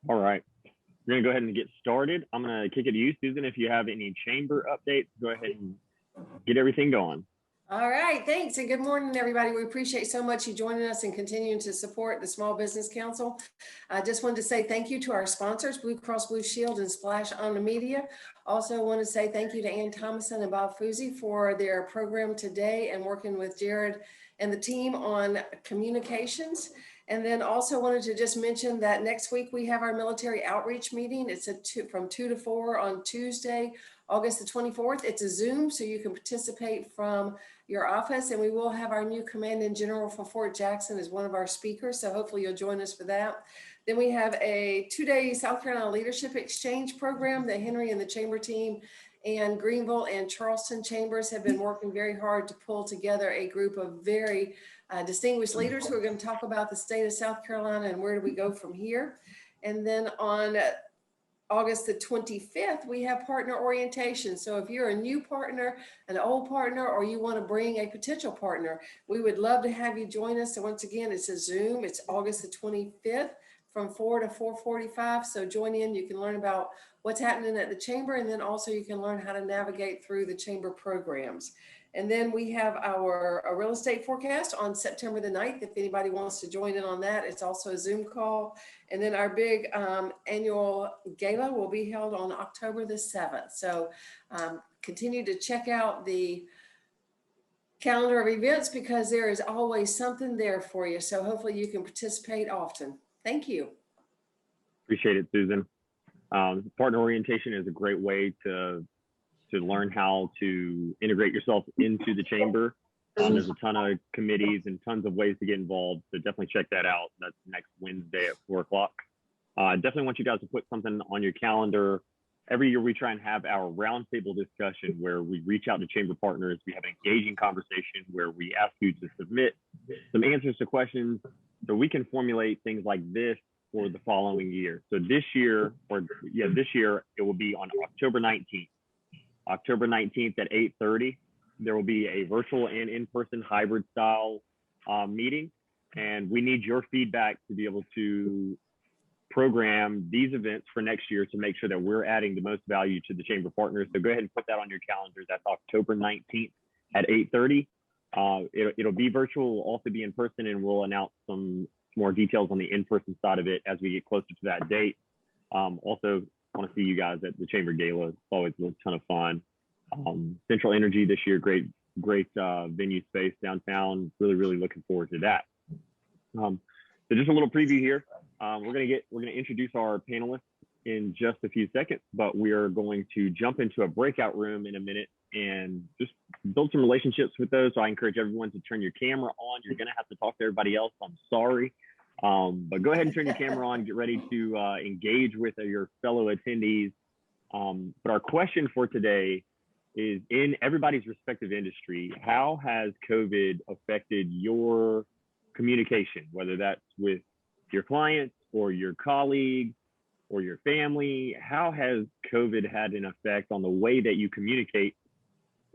All right, we're gonna go ahead and get started. I'm gonna kick it to you, Susan. If you have any chamber updates, go ahead and get everything going. All right, thanks, and good morning, everybody. We appreciate so much you joining us and continuing to support the Small Business Council. I just wanted to say thank you to our sponsors, Blue Cross Blue Shield and Splash on the Media. Also want to say thank you to Ann Thomason and Bob Fuzy for their program today and working with Jared and the team on communications. And then also wanted to just mention that next week we have our military outreach meeting. It's from 2 to 4 on Tuesday, August the 24th. It's a Zoom, so you can participate from your office, and we will have our new Commanding General from Fort Jackson as one of our speakers. So hopefully you'll join us for that. Then we have a 2-day South Carolina Leadership Exchange program that Henry and the Chamber team and Greenville and Charleston Chambers have been working very hard to pull together a group of very distinguished leaders who are going to talk about the state of South Carolina and where do we go from here. And then on August the 25th, we have partner orientation. So if you're a new partner, an old partner, or you want to bring a potential partner, we would love to have you join us. So once again, it's a Zoom. It's August the 25th from 4 to 4:45. So join in. You can learn about what's happening at the Chamber, and then also you can learn how to navigate through the Chamber programs. And then we have our real estate forecast on September the 9th. If anybody wants to join in on that, it's also a Zoom call. And then our big annual gala will be held on October the 7th. So continue to check out the calendar of events because there is always something there for you. So hopefully you can participate often. Thank you. Appreciate it, Susan. Partner orientation is a great way to learn how to integrate yourself into the chamber. There's a ton of committees and tons of ways to get involved. So definitely check that out. That's next Wednesday at 4 o'clock. I definitely want you guys to put something on your calendar. Every year we try and have our roundtable discussion where we reach out to chamber partners. We have an engaging conversation where we ask you to submit some answers to questions so we can formulate things like this for the following year. So this year it will be on October 19th. October 19th at 8:30, there will be a virtual and in-person hybrid style meeting. And we need your feedback to be able to program these events for next year to make sure that we're adding the most value to the chamber partners. So go ahead and put that on your calendars. That's October 19th at 8:30. It'll be virtual, will also be in person, and we'll announce some more details on the in-person side of it as we get closer to that date. Also, want to see you guys at the Chamber Gala. It's always a ton of fun. Central Energy this year, great venue space downtown. Really looking forward to that. So just a little preview here. We're gonna introduce our panelists in just a few seconds, but we are going to jump into a breakout room in a minute and just build some relationships with those. So I encourage everyone to turn your camera on. You're gonna have to talk to everybody else. I'm sorry. But go ahead and turn your camera on, get ready to engage with your fellow attendees. But our question for today is, in everybody's respective industry, how has COVID affected your communication, whether that's with your clients or your colleagues or your family? How has COVID had an effect on the way that you communicate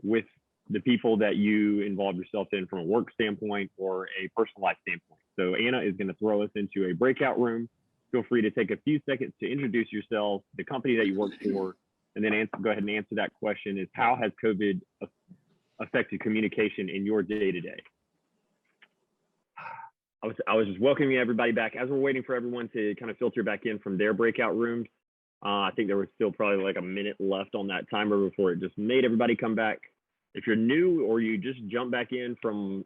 with the people that you involve yourself in from a work standpoint or a personal life standpoint? So Anna is going to throw us into a breakout room. Feel free to take a few seconds to introduce yourself, the company that you work for, and then go ahead and answer that question: is how has COVID affected communication in your day-to-day? I was just welcoming everybody back. As we're waiting for everyone to kind of filter back in from their breakout rooms, I think there was still probably like a minute left on that timer before it just made everybody come back. If you're new or you just jump back in from,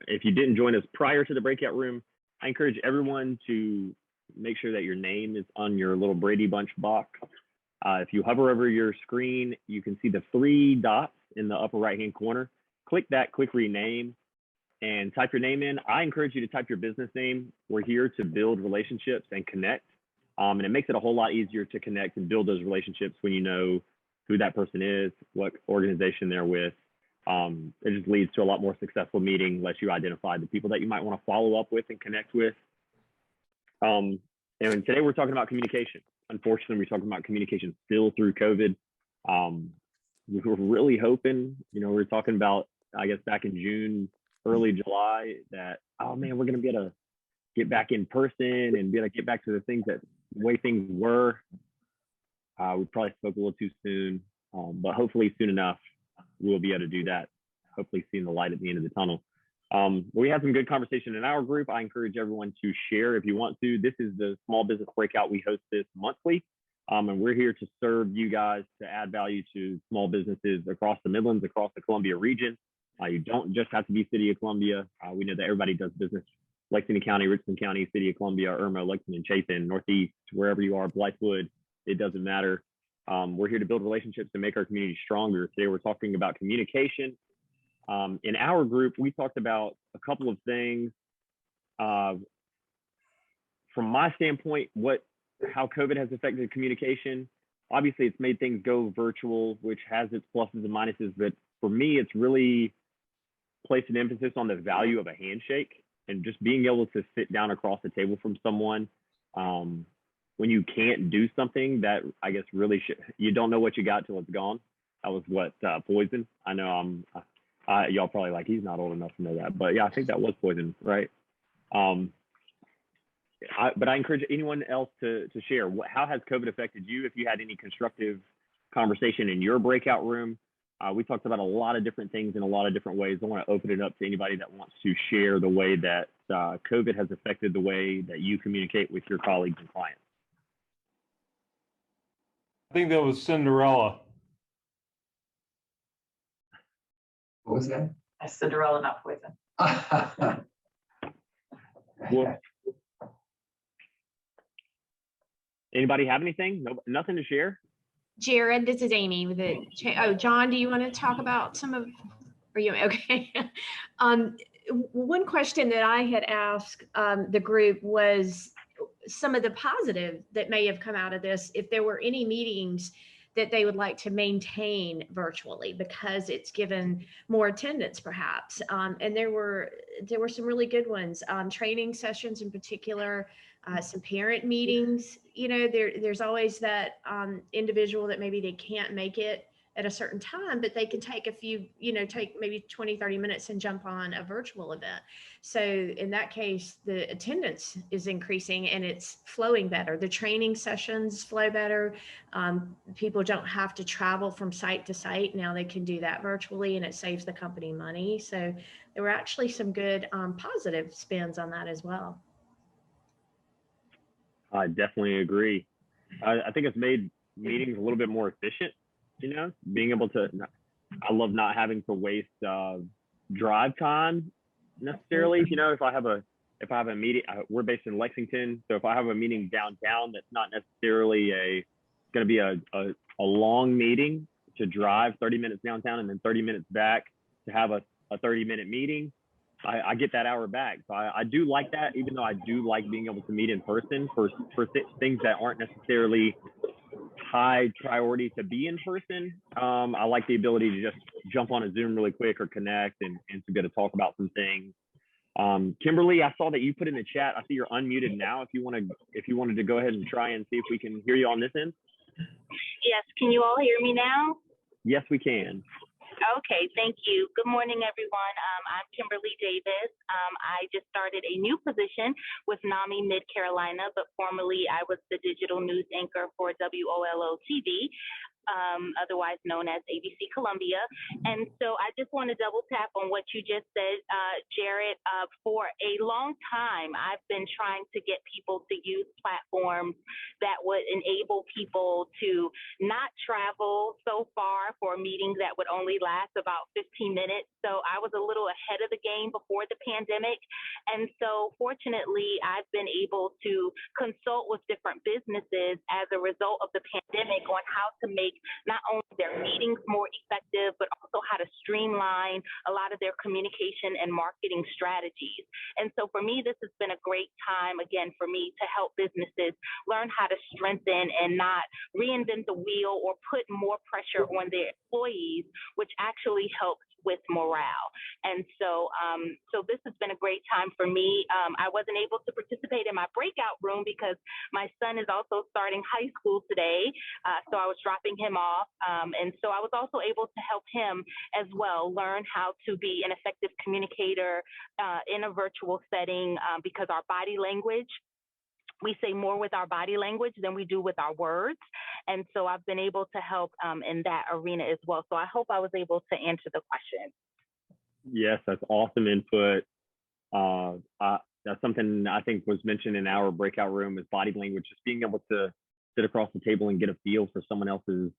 if you didn't join us prior to the breakout room, I encourage everyone to make sure that your name is on your little Brady Bunch box. If you hover over your screen, you can see the 3 dots in the upper right-hand corner. Click that, click rename, and type your name in. I encourage you to type your business name. We're here to build relationships and connect. And it makes it a whole lot easier to connect and build those relationships when you know who that person is, what organization they're with. It just leads to a lot more successful meeting, lets you identify the people that you might want to follow up with and connect with. And today we're talking about communication. Unfortunately, we're talking about communication still through COVID. We were really hoping, we were talking about, I guess, back in June, early July, that, oh man, we're going to be able to get back in person and be able to get back to the things that the way things were, we probably spoke a little too soon, but hopefully soon enough, we'll be able to do that. Hopefully seeing the light at the end of the tunnel. We had some good conversation in our group. I encourage everyone to share if you want to. This is the Small Business Breakout. We host this monthly, and we're here to serve you guys to add value to small businesses across the Midlands, across the Columbia region. You don't just have to be City of Columbia. We know that everybody does business. Lexington County, Richland County, City of Columbia, Irma, Lexington, Chapin, Northeast, wherever you are, Blythewood, it doesn't matter. We're here to build relationships and make our community stronger. Today, we're talking about communication. In our group, we talked about a couple of things. From my standpoint, how COVID has affected communication. Obviously, it's made things go virtual, which has its pluses and minuses. But for me, it's really placed an emphasis on the value of a handshake and just being able to sit down across the table from someone when you can't do something that I guess really you don't know what you got till it's gone. That was what Poison. I know y'all probably like, he's not old enough to know that, but yeah, I think that was Poison, right? But I encourage anyone else to share. How has COVID affected you? If you had any constructive conversation in your breakout room, we talked about a lot of different things in a lot of different ways. I want to open it up to anybody that wants to share the way that COVID has affected the way that you communicate with your colleagues and clients. I think that was Cinderella. What was that? That's Cinderella, not Poison. Well, anybody have anything? No, nothing to share? Jared, this is Amy with the, John, do you want to talk about some of, are you okay? One question that I had asked the group was some of the positive that may have come out of this, if there were any meetings that they would like to maintain virtually because it's given more attendance perhaps. And there were some really good ones, training sessions in particular, some parent meetings. You know, there's always that individual that maybe they can't make it at a certain time, but they can take take maybe 20, 30 minutes and jump on a virtual event. So in that case, the attendance is increasing and it's flowing better. The training sessions flow better. People don't have to travel from site to site. Now they can do that virtually and it saves the company money. So there were actually some good positive spins on that as well. I definitely agree. I think it's made meetings a little bit more efficient. You know, being able to, I love not having to waste drive time necessarily. You know, if I have a meeting, we're based in Lexington. So if I have a meeting downtown, that's not necessarily going to be a long meeting to drive 30 minutes downtown and then 30 minutes back to have a 30-minute meeting. I get that hour back. So I do like that, even though I do like being able to meet in person for things that aren't necessarily high priority to be in person. I like the ability to just jump on a Zoom really quick or connect and to be able to talk about some things. Kimberly, I saw that you put in the chat. I see you're unmuted now. If you wanted to go ahead and try and see if we can hear you on this end. Yes, can you all hear me now? Yes, we can. Okay, thank you. Good morning, everyone. I'm Kimberly Davis. I just started a new position with NAMI Mid Carolina, but formerly I was the digital news anchor for WOLO TV. Otherwise known as ABC Columbia. And so I just want to double tap on what you just said, Jared. For a long time, I've been trying to get people to use platforms that would enable people to not travel so far for meetings that would only last about 15 minutes. So I was a little ahead of the game before the pandemic. And so fortunately, I've been able to consult with different businesses as a result of the pandemic on how to make not only their meetings more effective, but also how to streamline a lot of their communication and marketing strategies. And so for me, this has been a great time, again, for me to help businesses learn how to strengthen and not reinvent the wheel or put more pressure on their employees, which actually helps with morale. And so this has been a great time for me. I wasn't able to participate in my breakout room because my son is also starting high school today. So I was dropping him off. And so I was also able to help him as well learn how to be an effective communicator in a virtual setting because our body language we say more with our body language than we do with our words. And so I've been able to help in that arena as well. So I hope I was able to answer the question. Yes, that's awesome input. That's something I think was mentioned in our breakout room is body language, just being able to sit across the table and get a feel for someone else's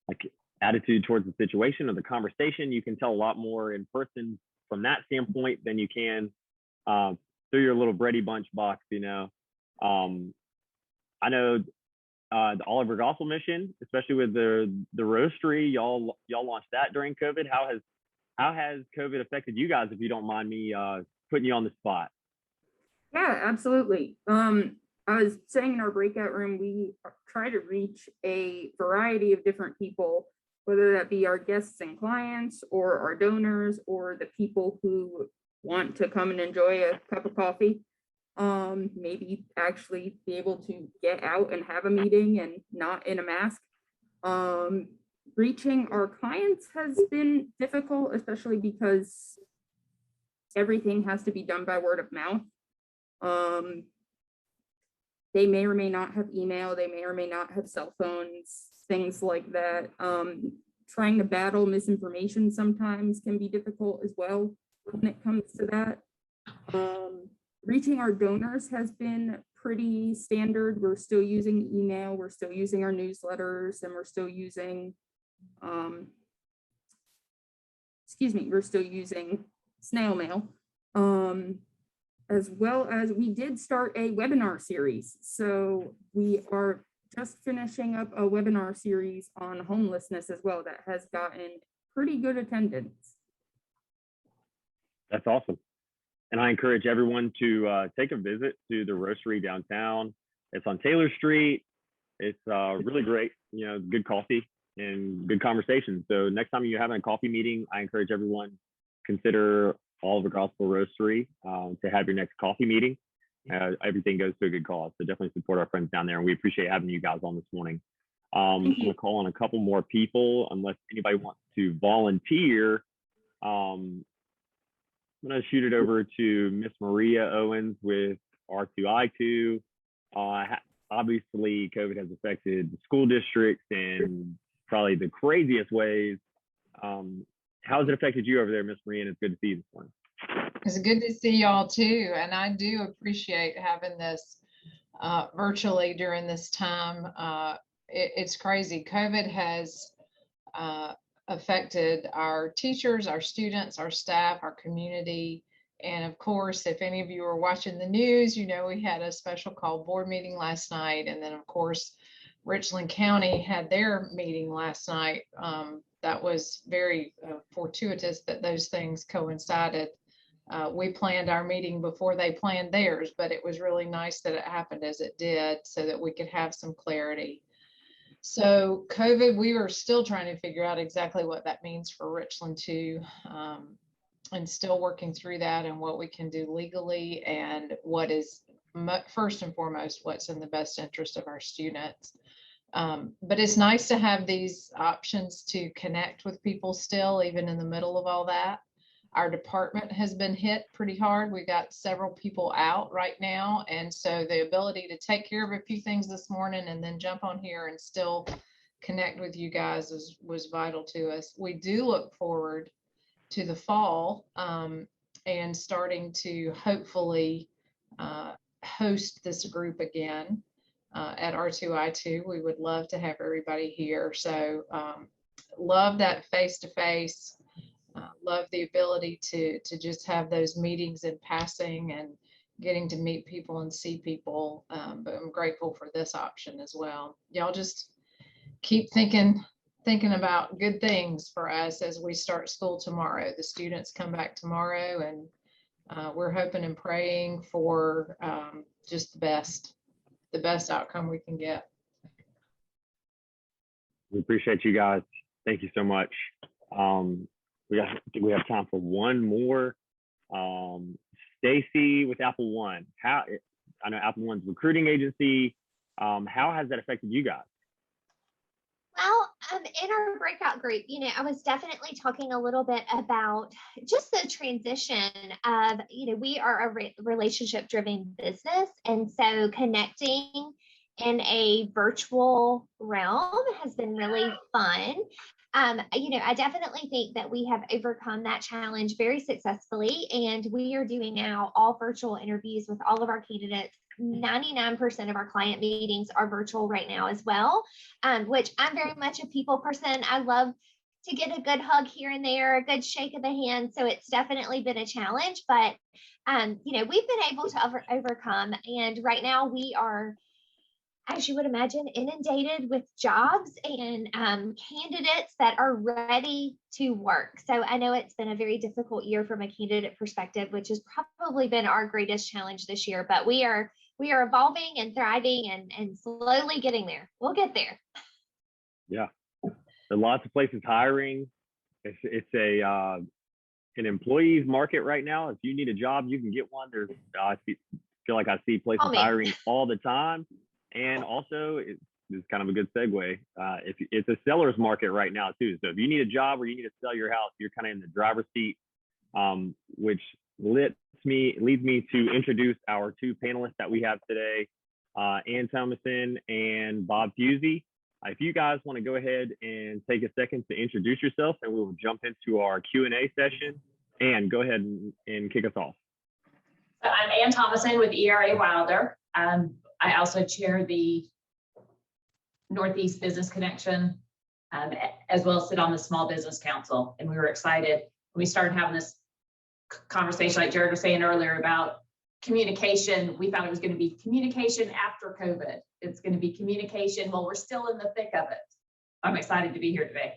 like attitude towards the situation or the conversation. You can tell a lot more in person from that standpoint than you can through your little Brady Bunch box, you know. I know the Oliver Gospel Mission, especially with the roastery, y'all launched that during COVID. How has COVID affected you guys, if you don't mind me putting you on the spot? Yeah, absolutely. I was saying in our breakout room, we try to reach a variety of different people, whether that be our guests and clients or our donors or the people who want to come and enjoy a cup of coffee. Maybe actually be able to get out and have a meeting and not in a mask. Reaching our clients has been difficult, especially because everything has to be done by word of mouth. They may or may not have email, they may or may not have cell phones, things like that. Trying to battle misinformation sometimes can be difficult as well when it comes to that. Reaching our donors has been pretty standard. We're still using email, we're still using our newsletters, and we're still using, we're still using snail mail. As well as we did start a webinar series. So we are just finishing up a webinar series on homelessness as well that has gotten pretty good attendance. That's awesome. And I encourage everyone to take a visit to the roastery downtown. It's on Taylor Street. It's really great, you know, good coffee and good conversation. So next time you're having a coffee meeting, I encourage everyone consider Oliver Gospel Roastery to have your next coffee meeting. Everything goes to a good cause. So definitely support our friends down there. And we appreciate having you guys on this morning. I'm going to call on a couple more people unless anybody wants to volunteer. I'm going to shoot it over to Miss Maria Owens with R2I2. Obviously, COVID has affected the school districts in probably the craziest ways. How has it affected you over there, Miss Maria? And it's good to see you this morning. It's good to see y'all too. And I do appreciate having this virtually during this time. It's crazy. COVID has affected our teachers, our students, our staff, our community. And of course, if any of you are watching the news, you know we had a special call board meeting last night. And then of course, Richland County had their meeting last night. That was very fortuitous that those things coincided. We planned our meeting before they planned theirs, but it was really nice that it happened as it did so that we could have some clarity. So COVID, we were still trying to figure out exactly what that means for Richland too, and still working through that and what we can do legally and what is first and foremost, what's in the best interest of our students. But it's nice to have these options to connect with people still, even in the middle of all that. Our department has been hit pretty hard. We got several people out right now. And so the ability to take care of a few things this morning and then jump on here and still connect with you guys was vital to us. We do look forward to the fall and starting to hopefully host this group again. At R2I2, we would love to have everybody here. So love that face-to-face, love the ability to just have those meetings in passing and getting to meet people and see people. But I'm grateful for this option as well. Y'all just keep thinking about good things for us as we start school tomorrow. The students come back tomorrow and we're hoping and praying for just the best outcome we can get. We appreciate you guys. Thank you so much. We have time for one more. Stacy with Apple One. I know Apple One's recruiting agency. How has that affected you guys? Well, in our breakout group, I was definitely talking a little bit about just the transition of, we are a relationship driven business. And so connecting in a virtual realm has been really fun. I definitely think that we have overcome that challenge very successfully. And we are doing now all virtual interviews with all of our candidates. 99% of our client meetings are virtual right now as well, which I'm very much a people person. I love to get a good hug here and there, a good shake of the hand. So it's definitely been a challenge, but we've been able to overcome. And right now we are, as you would imagine, inundated with jobs and candidates that are ready to work. So I know it's been a very difficult year from a candidate perspective, which has probably been our greatest challenge this year, but we are evolving and thriving and slowly getting there. We'll get there. Yeah, there are lots of places hiring. It's an employee's market right now. If you need a job, you can get one. There's feel like I see places hiring all the time. And also, it's kind of a good segue. It's a seller's market right now too. So if you need a job or you need to sell your house, you're kind of in the driver's seat, which leads me to introduce our two panelists that we have today, Ann Thomason and Bob Fuzy. If you guys want to go ahead and take a second to introduce yourself, and we will jump into our Q&A session. Ann, go ahead and kick us off. So I'm Ann Thomason with ERA Wilder. I also chair the Northeast Business Connection, as well as sit on the Small Business Council. And we were excited when we started having this conversation, like Jared was saying earlier, about communication. We thought it was going to be communication after COVID. It's going to be communication while we're still in the thick of it. I'm excited to be here today.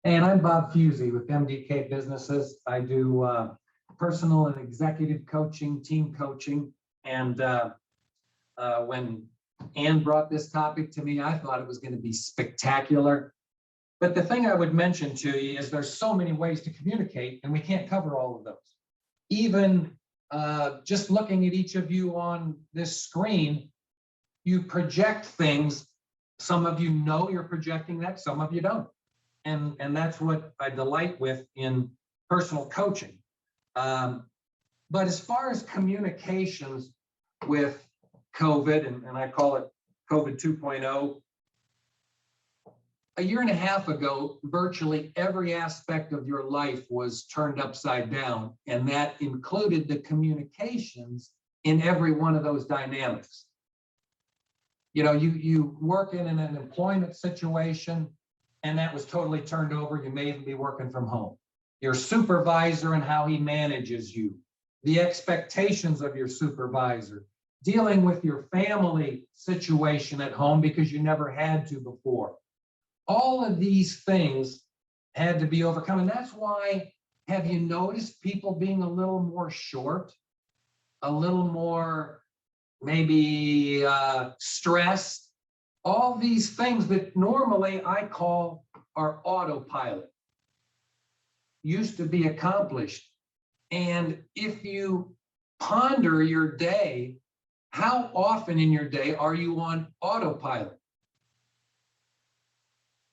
And I'm Bob Fuzy with MDK Businesses. I do personal and executive coaching, team coaching. And when Ann brought this topic to me, I thought it was going to be spectacular. But the thing I would mention to you is there's so many ways to communicate, and we can't cover all of those. Even just looking at each of you on this screen, you project things. Some of you know you're projecting that, some of you don't. And that's what I delight with in personal coaching. But as far as communications with COVID, and I call it COVID 2.0, a year and a half ago, virtually every aspect of your life was turned upside down, and that included the communications in every one of those dynamics. You work in an employment situation, and that was totally turned over. You may even be working from home. Your supervisor and how he manages you, the expectations of your supervisor, dealing with your family situation at home because you never had to before. All of these things had to be overcome. And that's why, have you noticed people being a little more short, a little more maybe stressed? All these things that normally I call our autopilot used to be accomplished. And if you ponder your day, how often in your day are you on autopilot?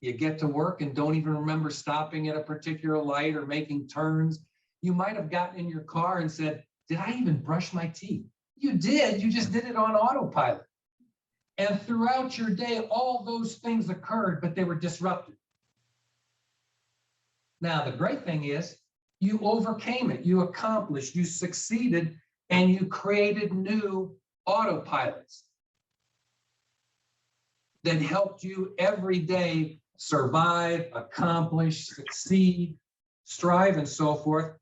You get to work and don't even remember stopping at a particular light or making turns. You might have gotten in your car and said, did I even brush my teeth? You did, you just did it on autopilot. And throughout your day, all those things occurred, but they were disrupted. Now, the great thing is you overcame it, you accomplished, you succeeded, and you created new autopilots that helped you every day survive, accomplish, succeed, strive, and so forth.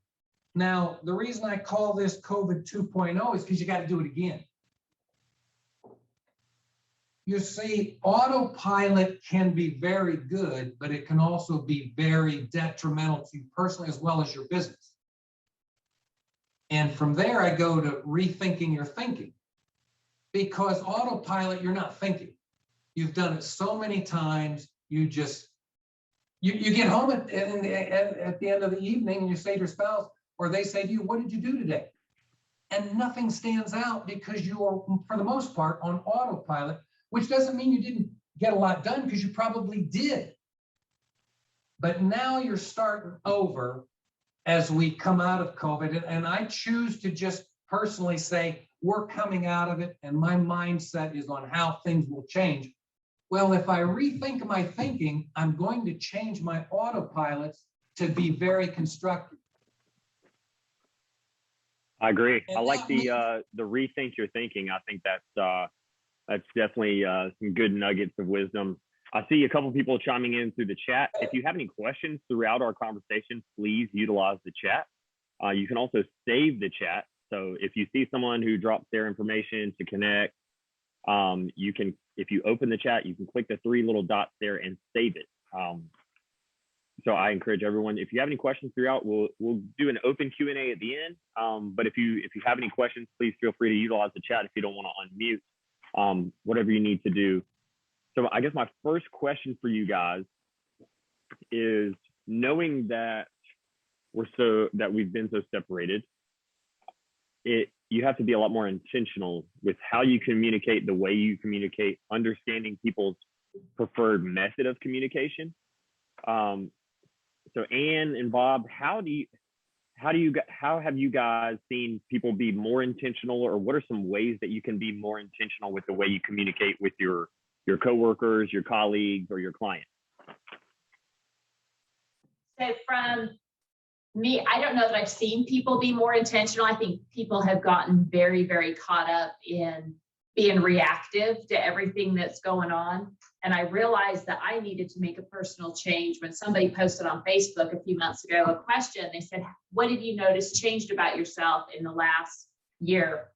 Now, the reason I call this COVID 2.0 is because you got to do it again. You see, autopilot can be very good, but it can also be very detrimental to you personally as well as your business. And from there, I go to rethinking your thinking. Because autopilot, you're not thinking. You've done it so many times, you get home at the end of the evening and you say to your spouse, or they say to you, what did you do today? And nothing stands out because you are, for the most part, on autopilot, which doesn't mean you didn't get a lot done because you probably did. But now you're starting over as we come out of COVID. And I choose to just personally say, we're coming out of it, and my mindset is on how things will change. Well, if I rethink my thinking, I'm going to change my autopilots to be very constructive. I agree. And I like that the rethink your thinking. I think that's definitely some good nuggets of wisdom. I see a couple people chiming in through the chat. If you have any questions throughout our conversation, please utilize the chat. You can also save the chat. So if you see someone who drops their information to connect, you can, if you open the chat, you can click the 3 little dots there and save it. So I encourage everyone, if you have any questions throughout, we'll do an open Q&A at the end. But if you have any questions, please feel free to utilize the chat if you don't want to unmute, whatever you need to do. So I guess my first question for you guys is, knowing that we've been so separated, you have to be a lot more intentional with how you communicate, the way you communicate, understanding people's preferred method of communication. So Ann and Bob, how have you guys seen people be more intentional, or what are some ways that you can be more intentional with the way you communicate with your coworkers, your colleagues, or your clients? So from me, I don't know that I've seen people be more intentional. I think people have gotten very, very caught up in being reactive to everything that's going on. And I realized that I needed to make a personal change when somebody posted on Facebook a few months ago a question. They said, what have you noticed changed about yourself in the last year?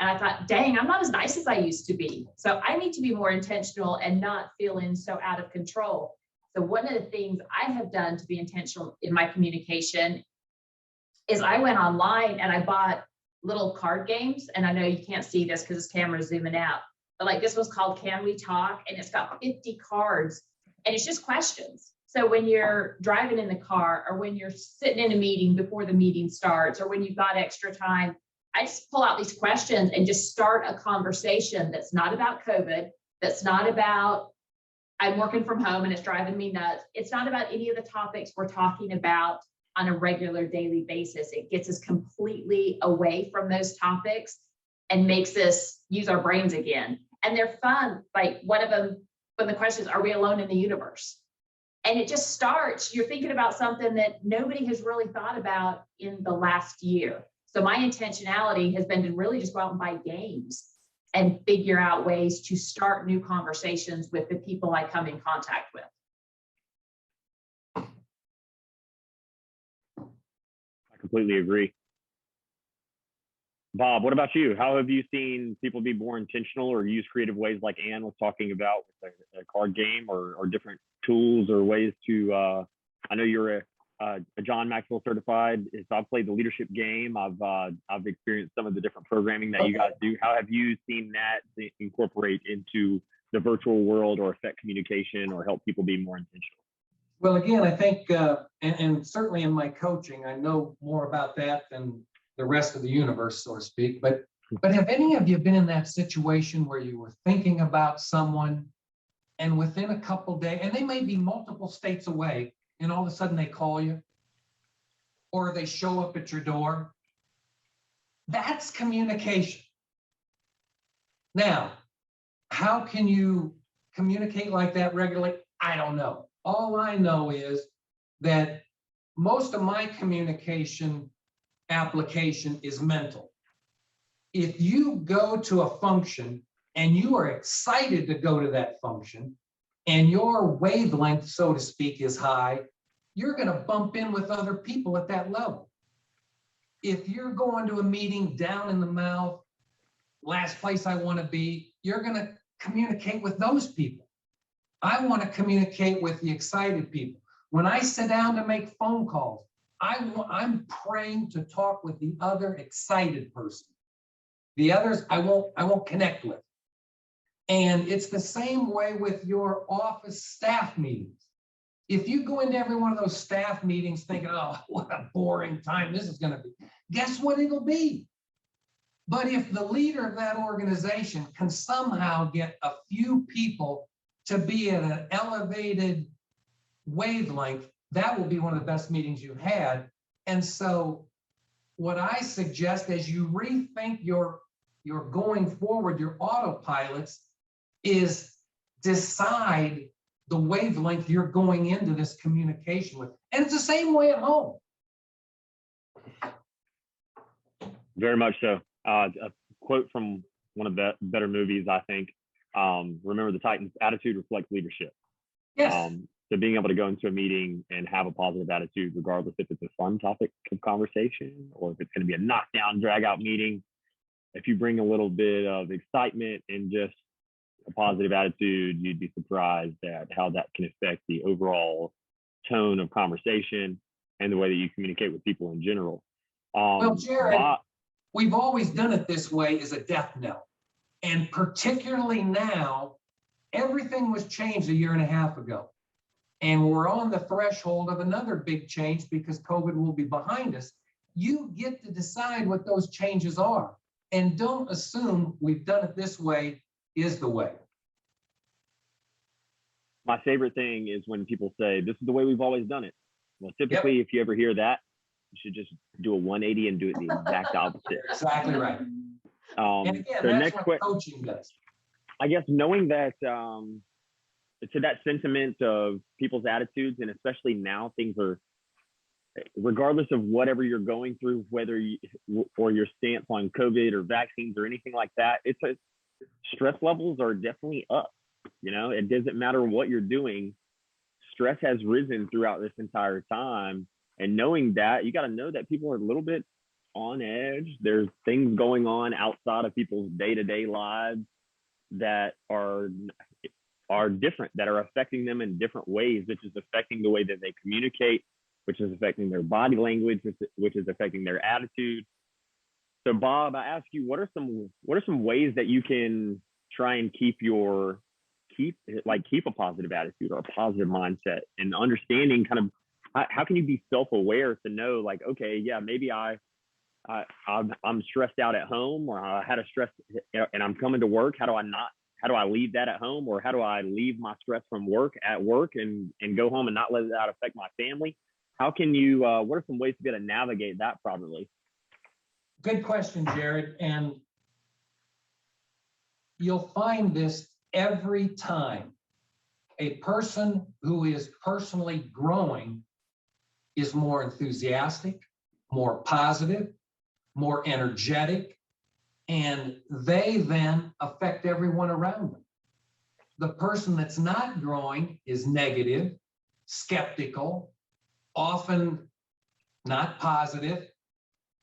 And I thought, dang, I'm not as nice as I used to be. So I need to be more intentional and not feeling so out of control. So one of the things I have done to be intentional in my communication is I went online and I bought little card games. And I know you can't see this because this camera is zooming out, but like this was called Can We Talk? And it's got 50 cards and it's just questions. So when you're driving in the car, or when you're sitting in a meeting before the meeting starts, or when you've got extra time, I just pull out these questions and just start a conversation that's not about COVID, that's not about I'm working from home and it's driving me nuts. It's not about any of the topics we're talking about on a regular daily basis. It gets us completely away from those topics and makes us use our brains again. And they're fun. Like one of them, when the question is, are we alone in the universe? And it just starts, you're thinking about something that nobody has really thought about in the last year. So my intentionality has been to really just go out and buy games and figure out ways to start new conversations with the people I come in contact with. I completely agree. Bob, what about you? How have you seen people be more intentional or use creative ways like Ann was talking about with a card game, or different tools or ways to, I know you're a John Maxwell certified, so I've played the leadership game. I've experienced some of the different programming that you guys do. How have you seen that incorporate into the virtual world or affect communication or help people be more intentional? Well, again, I think, and certainly in my coaching, I know more about that than the rest of the universe, so to speak. But have any of you been in that situation where you were thinking about someone, and within a couple of days, and they may be multiple states away, and all of a sudden they call you or they show up at your door? That's communication. Now, how can you communicate like that regularly? I don't know. All I know is that most of my communication application is mental. If you go to a function and you are excited to go to that function, and your wavelength, so to speak, is high, you're going to bump in with other people at that level. If you're going to a meeting down in the mouth, last place I want to be, you're going to communicate with those people. I want to communicate with the excited people. When I sit down to make phone calls, I'm praying to talk with the other excited person. The others I won't connect with. And it's the same way with your office staff meetings. If you go into every one of those staff meetings thinking, oh, what a boring time this is going to be, guess what it'll be? But if the leader of that organization can somehow get a few people to be at an elevated wavelength, that will be one of the best meetings you've had. And so what I suggest as you rethink your going forward, your autopilots, is decide the wavelength you're going into this communication with. And it's the same way at home. Very much so. A quote from one of the better movies, I think. Remember the Titans, attitude reflects leadership. Yes. So being able to go into a meeting and have a positive attitude, regardless if it's a fun topic of conversation or if it's going to be a knockdown, drag out meeting, if you bring a little bit of excitement and just a positive attitude, you'd be surprised at how that can affect the overall tone of conversation and the way that you communicate with people in general. Well, Jared, we've always done it this way as a death knell. And particularly now, everything was changed a year and a half ago. And we're on the threshold of another big change because COVID will be behind us. You get to decide what those changes are. And don't assume we've done it this way is the way. My favorite thing is when people say, this is the way we've always done it. Well, typically, if you ever hear that, you should just do a 180 and do it the exact opposite. Exactly right. And again, so that's what coaching does. I guess knowing that, to that sentiment of people's attitudes, and especially now things are, regardless of whatever you're going through, whether you, or your stance on COVID or vaccines or anything like that, stress levels are definitely up. You know, it doesn't matter what you're doing. Stress has risen throughout this entire time. And knowing that, you got to know that people are a little bit on edge. There's things going on outside of people's day-to-day lives that are different, that are affecting them in different ways, which is affecting the way that they communicate, which is affecting their body language, which is affecting their attitude. So Bob, I ask you, what are some ways that you can try and keep a positive attitude or a positive mindset, and understanding kind of how can you be self-aware to know, like, okay, yeah, maybe I'm stressed out at home, or I had a stress and I'm coming to work. How do I leave that at home, or how do I leave my stress from work at work and go home and not let that affect my family? How can you, what are some ways to be able to navigate that properly? Good question, Jared. And you'll find this every time. A person who is personally growing is more enthusiastic, more positive, more energetic, and they then affect everyone around them. The person that's not growing is negative, skeptical, often not positive.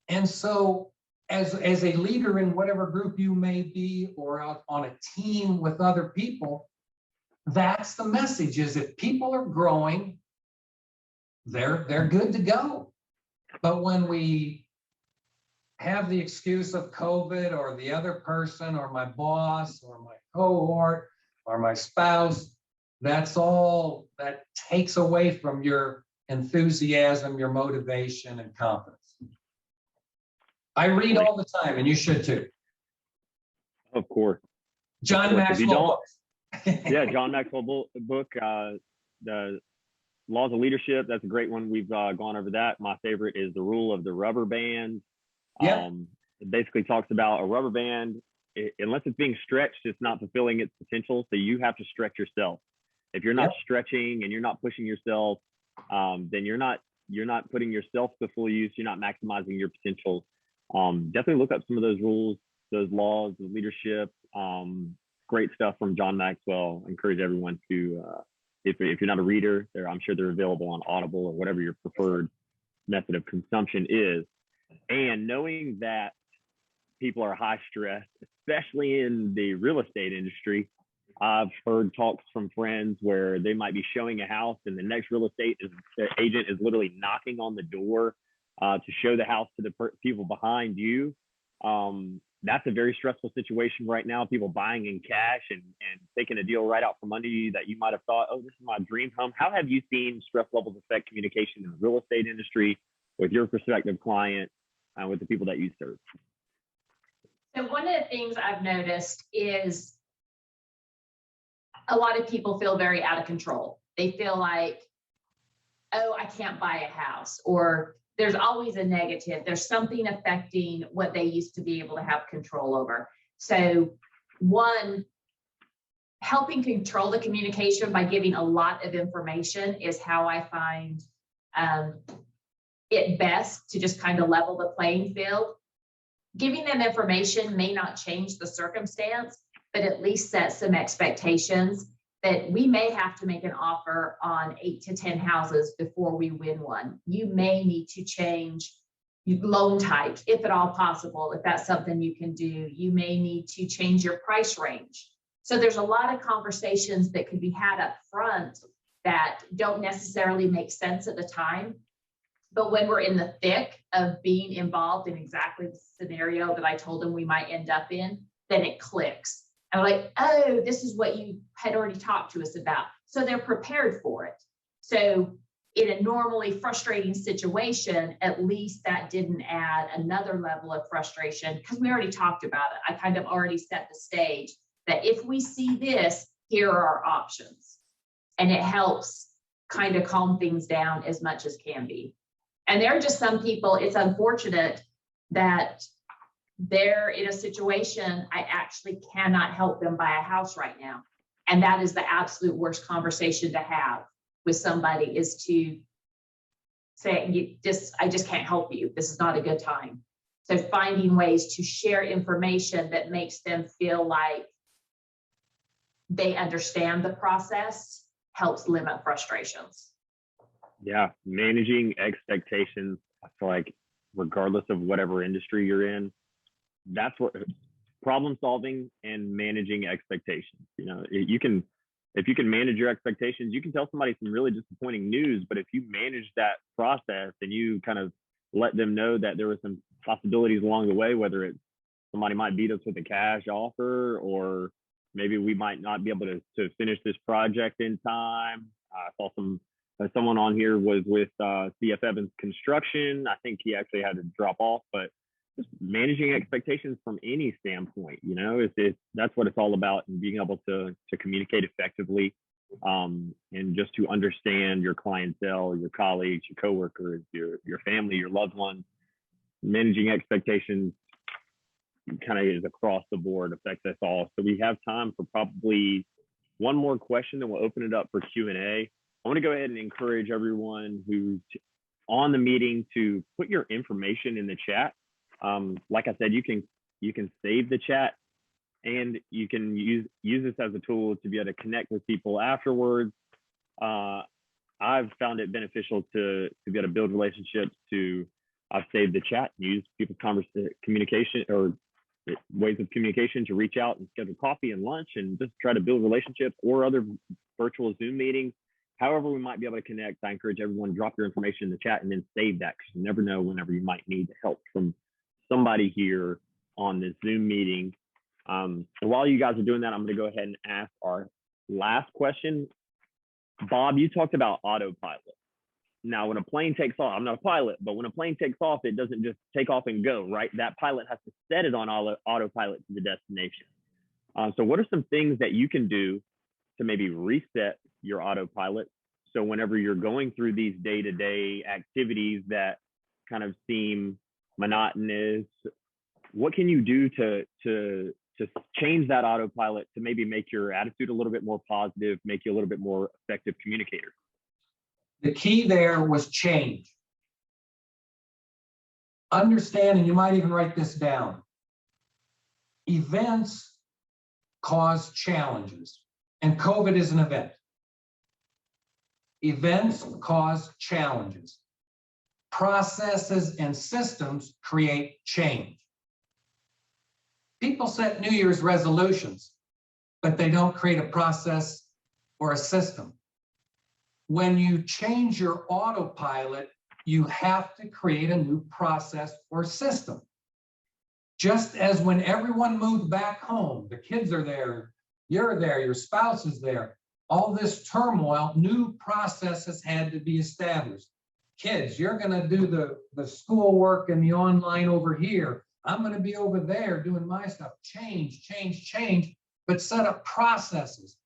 And so as a leader in whatever group you may be, or out on a team with other people, that's the message, is if people are growing, they're good to go. But when we have the excuse of COVID or the other person or my boss or my cohort or my spouse, that's all that takes away from your enthusiasm, your motivation, and confidence. I read all the time, and you should too. Of course. John Maxwell books. Yeah, John Maxwell book, The Laws of Leadership. That's a great one. We've gone over that. My favorite is The Rule of the Rubber Band. Yeah. It basically talks about a rubber band, unless it's being stretched, it's not fulfilling its potential. So you have to stretch yourself. If you're not stretching and you're not pushing yourself, then you're not putting yourself to full use. You're not maximizing your potential. Definitely look up some of those rules, those laws of leadership. Great stuff from John Maxwell. I encourage everyone to, if you're not a reader, I'm sure they're available on Audible or whatever your preferred method of consumption is. And knowing that people are high stress, especially in the real estate industry, I've heard talks from friends where they might be showing a house and the next real estate agent is literally knocking on the door to show the house to the people behind you. That's a very stressful situation right now. People buying in cash and taking a deal right out from under you that you might have thought, oh, this is my dream home. How have you seen stress levels affect communication in the real estate industry with your prospective client and with the people that you serve? So one of the things I've noticed is a lot of people feel very out of control. They feel like, oh, I can't buy a house, or there's always a negative. There's something affecting what they used to be able to have control over. So one, helping control the communication by giving a lot of information is how I find it best to just kind of level the playing field. Giving them information may not change the circumstance, but at least set some expectations that we may have to make an offer on 8 to 10 houses before we win one. You may need to change loan types, if at all possible, if that's something you can do. You may need to change your price range. So there's a lot of conversations that could be had up front that don't necessarily make sense at the time. But when we're in the thick of being involved in exactly the scenario that I told them we might end up in, then it clicks. I'm like, oh, this is what you had already talked to us about. So they're prepared for it. So in a normally frustrating situation, at least that didn't add another level of frustration because we already talked about it. I kind of already set the stage that if we see this, here are our options. And it helps kind of calm things down as much as can be. And there are just some people, it's unfortunate that they're in a situation, I actually cannot help them buy a house right now. And that is the absolute worst conversation to have with somebody, is to say, I just can't help you. This is not a good time. So finding ways to share information that makes them feel like they understand the process helps limit frustrations. Yeah, managing expectations. I feel like regardless of whatever industry you're in, that's what problem solving and managing expectations. You know, if you can manage your expectations, you can tell somebody some really disappointing news, but if you manage that process and you kind of let them know that there were some possibilities along the way, whether it's somebody might beat us with a cash offer, or maybe we might not be able to finish this project in time. I saw someone on here was with CF Evans Construction. I think he actually had to drop off, but just managing expectations from any standpoint, you know, that's what it's all about, and being able to communicate effectively, and just to understand your clientele, your colleagues, your coworkers, your family, your loved ones. Managing expectations kind of is across the board, affects us all. So we have time for probably one more question, then we'll open it up for Q&A. I want to go ahead and encourage everyone who's on the meeting to put your information in the chat. Like I said, you can save the chat, and you can use this as a tool to be able to connect with people afterwards. I've found it beneficial to be able to build relationships. I've saved the chat and use people's communication or ways of communication to reach out and schedule coffee and lunch and just try to build relationships, or other virtual Zoom meetings. However we might be able to connect, I encourage everyone to drop your information in the chat and then save that, because you never know whenever you might need help from somebody here on this Zoom meeting. And while you guys are doing that, I'm going to go ahead and ask our last question. Bob, you talked about autopilot. Now, when a plane takes off, I'm not a pilot, but when a plane takes off, it doesn't just take off and go, right? That pilot has to set it on autopilot to the destination. So what are some things that you can do to maybe reset your autopilot, so whenever you're going through these day-to-day activities that kind of seem monotonous, what can you do to change that autopilot to maybe make your attitude a little bit more positive, make you a little bit more effective communicator? The key there was change. Understand, and you might even write this down, events cause challenges, and COVID is an event. Events cause challenges. Processes and systems create change. People set New Year's resolutions, but they don't create a process or a system. When you change your autopilot, you have to create a new process or system. Just as when everyone moved back home, the kids are there, you're there, your spouse is there, all this turmoil, new processes had to be established. Kids, you're going to do the schoolwork and the online over here. I'm going to be over there doing my stuff. Change, but set up processes.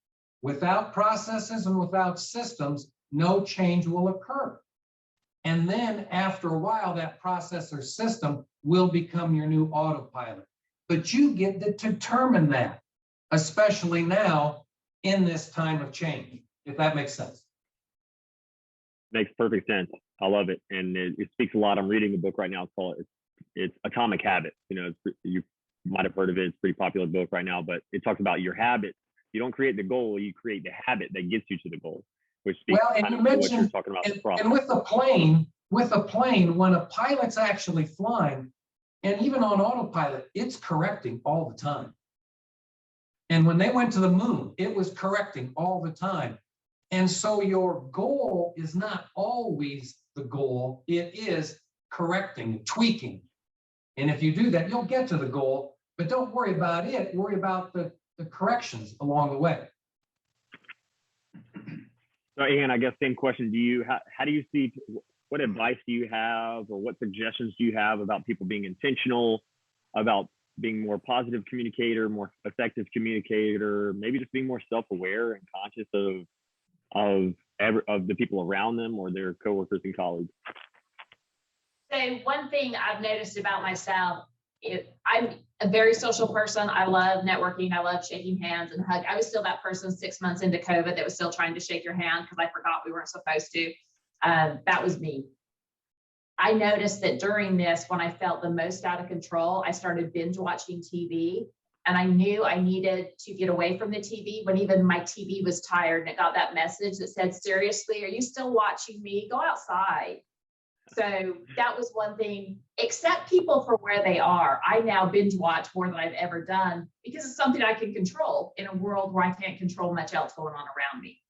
Without processes and without systems, no change will occur. And then after a while, that process or system will become your new autopilot. But you get to determine that, especially now in this time of change, if that makes sense. Makes perfect sense. I love it. And it speaks a lot. I'm reading a book right now. It's Atomic Habits. You know, you might have heard of it. It's a pretty popular book right now, but it talks about your habits. You don't create the goal, you create the habit that gets you to the goal, which speaks Well, and kind you of to what you're mentioned, talking about. and with a plane, when a pilot's actually flying, and even on autopilot, it's correcting all the time. And when they went to the moon, it was correcting all the time. And so your goal is not always the goal. It is correcting, tweaking. And if you do that, you'll get to the goal, but don't worry about it. Worry about the corrections along the way. So, Ian, I guess same question. How do you see, what advice do you have, or what suggestions do you have about people being intentional, about being more positive communicator, more effective communicator, maybe just being more self-aware and conscious of the people around them or their coworkers and colleagues? So one thing I've noticed about myself, I'm a very social person. I love networking. I love shaking hands and hug. I was still that person 6 months into COVID that was still trying to shake your hand because I forgot we weren't supposed to. That was me. I noticed that during this, when I felt the most out of control, I started binge watching TV, and I knew I needed to get away from the TV when even my TV was tired, and it got that message that said, seriously, are you still watching me? Go outside. So that was one thing. Accept people for where they are. I now binge watch more than I've ever done because it's something I can control in a world where I can't control much else going on around me.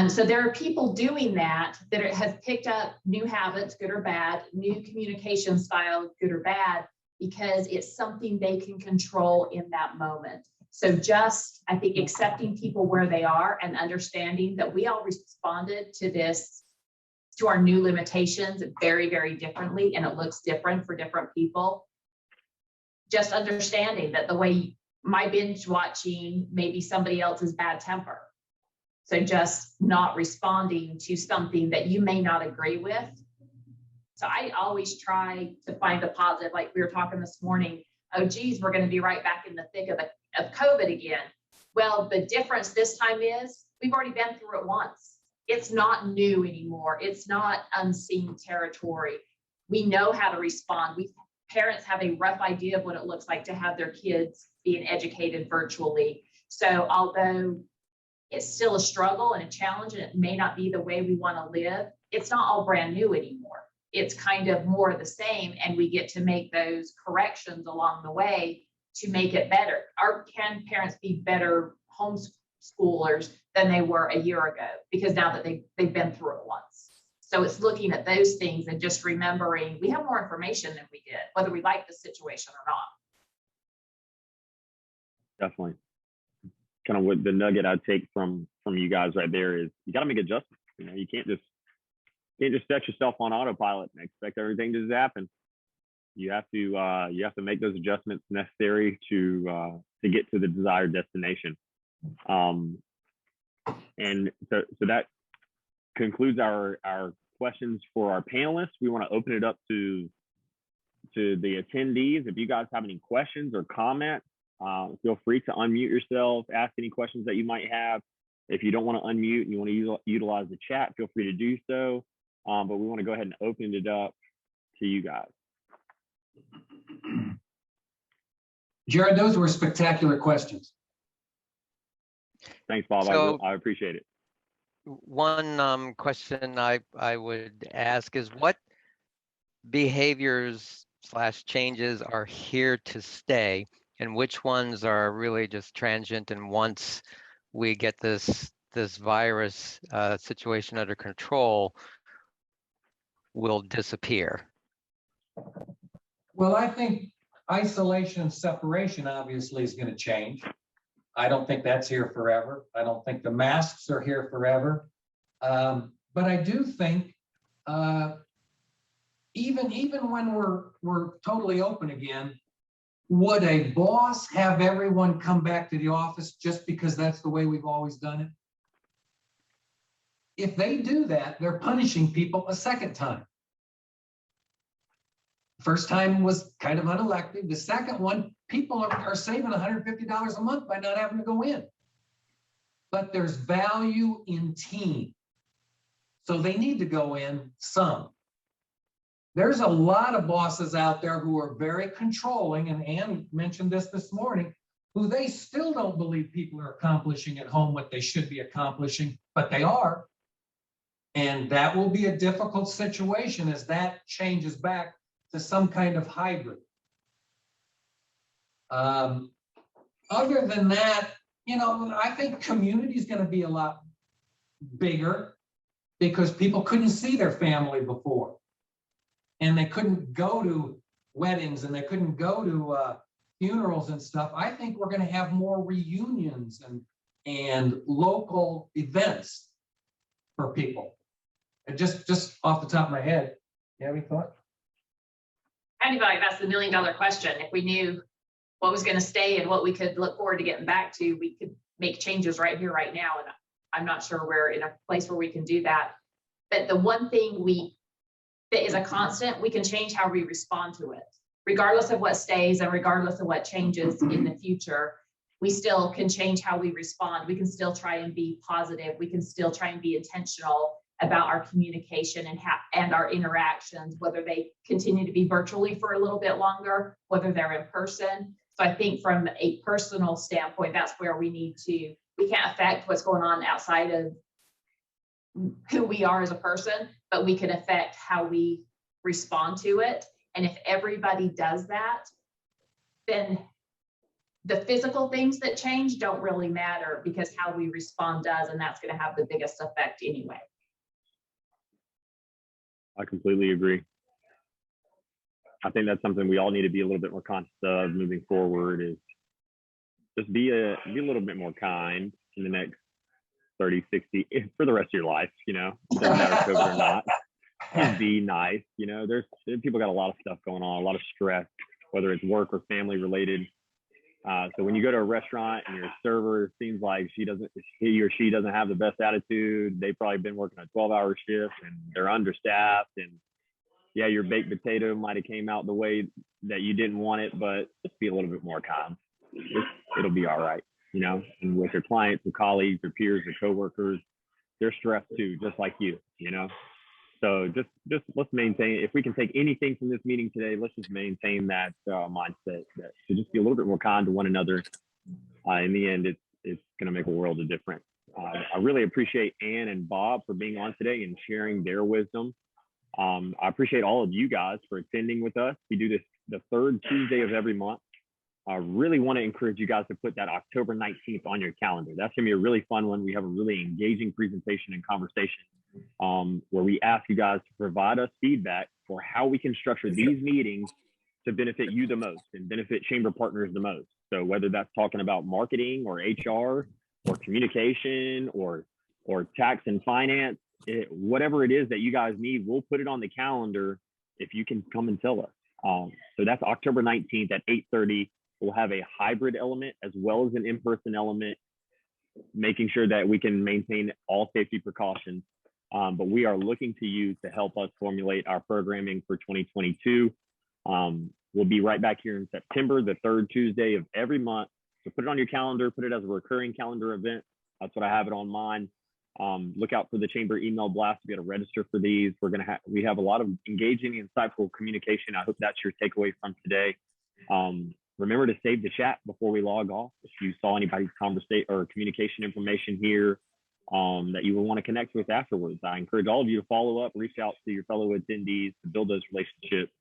So there are people doing that have picked up new habits, good or bad, new communication style, good or bad, because it's something they can control in that moment. So just, I think, accepting people where they are and understanding that we all responded to this, to our new limitations very, very differently, and it looks different for different people. Just understanding that the way my binge watching may be somebody else's bad temper. So just not responding to something that you may not agree with. So I always try to find a positive, like we were talking this morning, oh geez, we're going to be right back in the thick of COVID again. Well, the difference this time is we've already been through it once. It's not new anymore. It's not unseen territory. We know how to respond. Parents have a rough idea of what it looks like to have their kids being educated virtually. So although it's still a struggle and a challenge, and it may not be the way we want to live, it's not all brand new anymore. It's kind of more of the same, and we get to make those corrections along the way to make it better. Can parents be better homeschoolers than they were a year ago, because now that they've been through it once? So it's looking at those things and just remembering we have more information than we did, whether we like the situation or not. Definitely. Kind of what the nugget I take from you guys right there is you got to make adjustments. You know, you can't just set yourself on autopilot and expect everything to just happen. You have to make those adjustments necessary to get to the desired destination. And so that concludes our questions for our panelists. We want to open it up to the attendees. If you guys have any questions or comments, feel free to unmute yourself, ask any questions that you might have. If you don't want to unmute and you want to utilize the chat, feel free to do so. But we want to go ahead and open it up to you guys. Jared, those were spectacular questions. Thanks, Bob. So, I appreciate it. One question I would ask is, what behaviors / changes are here to stay, and which ones are really just transient, and once we get this virus situation under control, will disappear? Well, I think isolation and separation obviously is going to change. I don't think that's here forever. I don't think the masks are here forever. But I do think even when we're totally open again, Would a boss have everyone come back to the office just because that's the way we've always done it? If they do that, they're punishing people a second time. First time was kind of unelected. The second one, people are saving $150 a month by not having to go in. But there's value in team. So they need to go in some. There's a lot of bosses out there who are very controlling, and Ann mentioned this morning, who they still don't believe people are accomplishing at home what they should be accomplishing, but they are. And that will be a difficult situation as that changes back to some kind of hybrid. Other than that, you know, I think community is going to be a lot bigger because people couldn't see their family before. And they couldn't go to weddings and they couldn't go to funerals and stuff. I think we're going to have more reunions and local events for people. And just off the top of my head, you have any thoughts? I feel like that's the $1 million question. If we knew what was going to stay and what we could look forward to getting back to, we could make changes right here, right now. And I'm not sure we're in a place where we can do that. But the one thing that is a constant, we can change how we respond to it. Regardless of what stays and regardless of what changes in the future, we still can change how we respond. We can still try and be positive. We can still try and be intentional about our communication and our interactions, whether they continue to be virtually for a little bit longer, whether they're in person. So I think from a personal standpoint, that's where we can't affect what's going on outside of who we are as a person, but we can affect how we respond to it. And if everybody does that, then the physical things that change don't really matter because how we respond does, and that's going to have the biggest effect anyway. I completely agree. I think that's something we all need to be a little bit more conscious of moving forward, is just be a little bit more kind in the next 30, 60, for the rest of your life, you know, doesn't matter COVID or not. Just be nice. You know, there's people got a lot of stuff going on, a lot of stress, whether it's work or family related. So when you go to a restaurant and your server seems like he or she doesn't have the best attitude, they've probably been working a 12-hour shift and they're understaffed, and yeah, your baked potato might have came out the way that you didn't want it, but just be a little bit more calm. It'll be all right, you know. And with your clients, your colleagues, your peers, your coworkers, they're stressed too, just like you, you know. So just let's maintain, if we can take anything from this meeting today, let's just maintain that mindset to just be a little bit more kind to one another. In the end, it's going to make a world of difference. I really appreciate Ann and Bob for being on today and sharing their wisdom. I appreciate all of you guys for attending with us. We do this the third Tuesday of every month. I really want to encourage you guys to put that October 19th on your calendar. That's going to be a really fun one. We have a really engaging presentation and conversation where we ask you guys to provide us feedback for how we can structure these meetings to benefit you the most and benefit chamber partners the most. So whether that's talking about marketing or HR or communication or tax and finance, whatever it is that you guys need, we'll put it on the calendar if you can come and tell us. So that's October 19th at 8:30. We'll have a hybrid element as well as an in-person element, making sure that we can maintain all safety precautions. But we are looking to you to help us formulate our programming for 2022. We'll be right back here in September, the third Tuesday of every month. So put it on your calendar, put it as a recurring calendar event. That's what I have it on mine. Look out for the chamber email blast to be able to register for these. We have a lot of engaging and insightful communication. I hope that's your takeaway from today. Remember to save the chat before we log off. If you saw anybody's conversation or communication information here that you will want to connect with afterwards, I encourage all of you to follow up, reach out to your fellow attendees to build those relationships.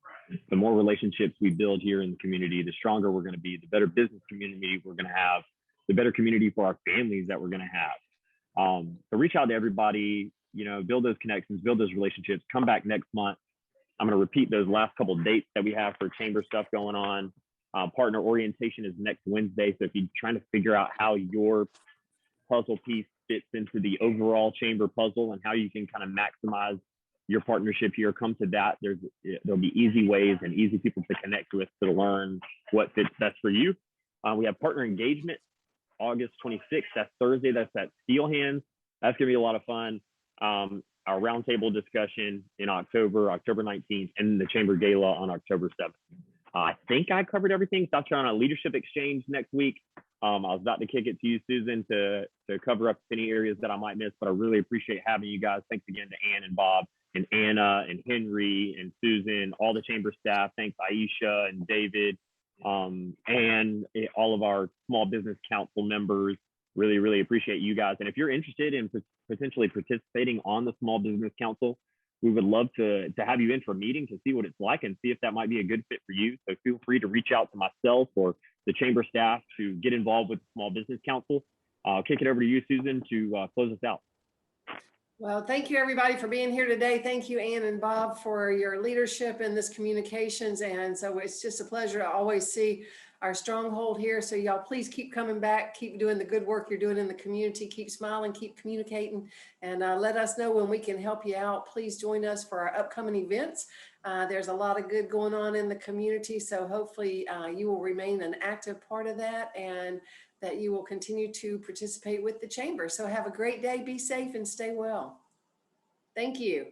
The more relationships we build here in the community, the stronger we're going to be, the better business community we're going to have, the better community for our families that we're going to have. So reach out to everybody, you know, build those connections, build those relationships, come back next month. I'm going to repeat those last couple of dates that we have for chamber stuff going on. Partner orientation is next Wednesday. So if you're trying to figure out how your puzzle piece fits into the overall chamber puzzle and how you can kind of maximize your partnership here, come to that. There'll be easy ways and easy people to connect with to learn what fits best for you. We have partner engagement August 26th. That's Thursday. That's at Steel Hands. That's gonna be a lot of fun. Our roundtable discussion in October 19th, and the Chamber Gala on October 7th. I think I covered everything. South Carolina Leadership Exchange next week. I was about to kick it to you, Susan, to cover up any areas that I might miss, but I really appreciate having you guys. Thanks again to Ann and Bob and Anna and Henry and Susan, all the Chamber staff. Thanks, Aisha and David, and all of our Small Business Council members. Really, really appreciate you guys. And if you're interested in potentially participating on the Small Business Council, we would love to have you in for a meeting to see what it's like and see if that might be a good fit for you. So feel free to reach out to myself or the Chamber staff to get involved with the Small Business Council. I'll kick it over to you, Susan, to close us out. Well, thank you everybody for being here today. Thank you, Ann and Bob, for your leadership in this communications. And so it's just a pleasure to always see our stronghold here. So y'all please keep coming back, keep doing the good work you're doing in the community, keep smiling, keep communicating, and let us know when we can help you out. Please join us for our upcoming events. There's a lot of good going on in the community. So hopefully you will remain an active part of that and that you will continue to participate with the Chamber. So have a great day, be safe and stay well. Thank you.